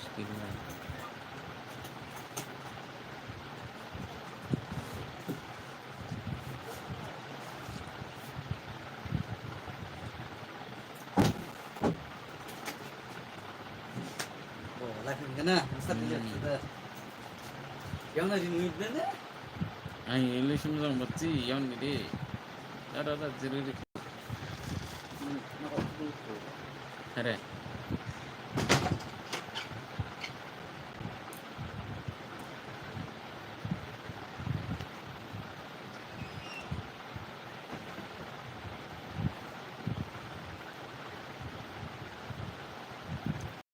मुश्किल है। Ay, ilis mo lang batsi, yan hindi. Ada jirik. Hare.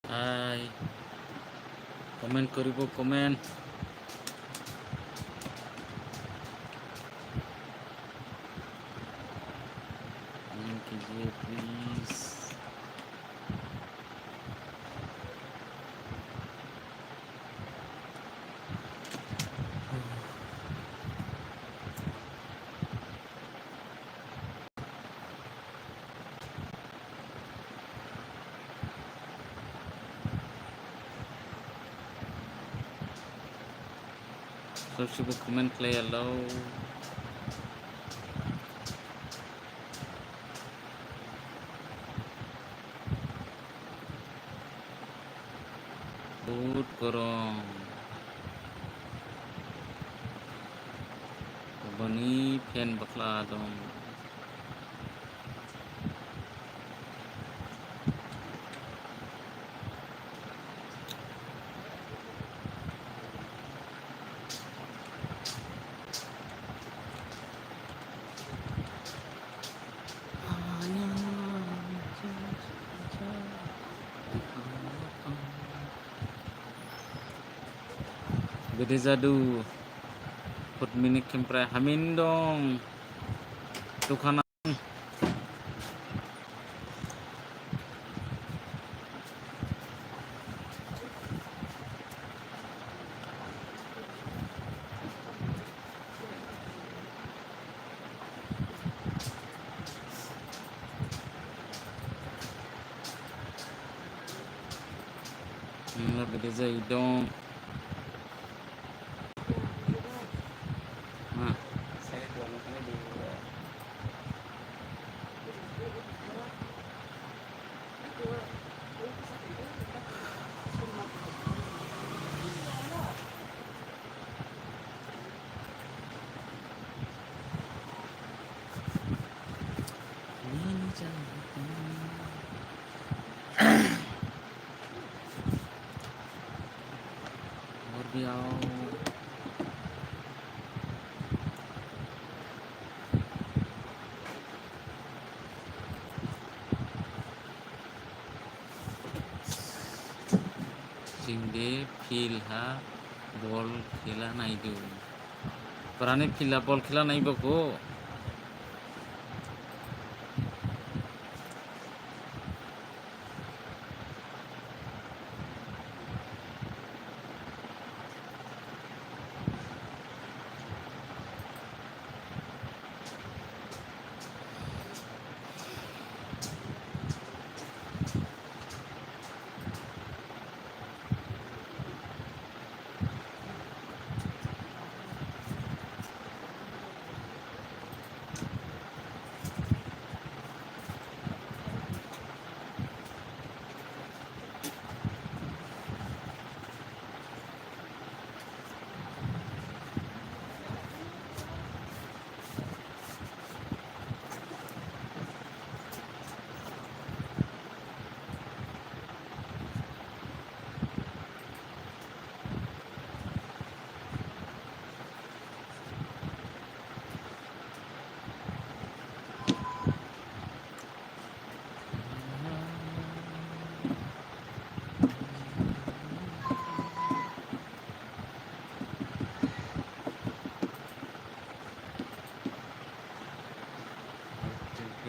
Ay, comment karibo comment. Comment कीजिए please. So coba comment play hello. Good korong. Bani fan bakla dong. Bede jadu. Put minik kempre hamin dong. Tukana. Bede jai dong. Saya dua ini di Morbiao. Singde feel ha ball khela nai do. Parane feel ball khela nai bako.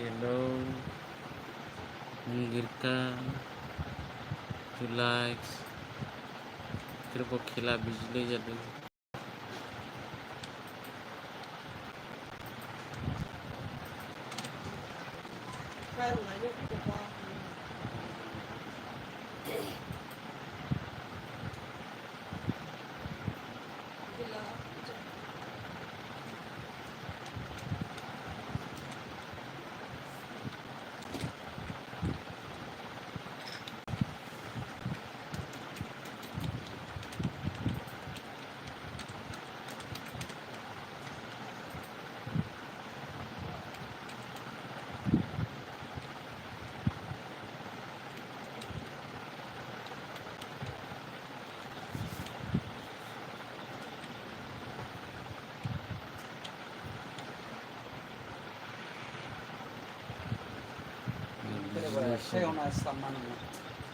Hello, menggirkan, to likes, terus khila bijli jadu. সেই honours সম্মান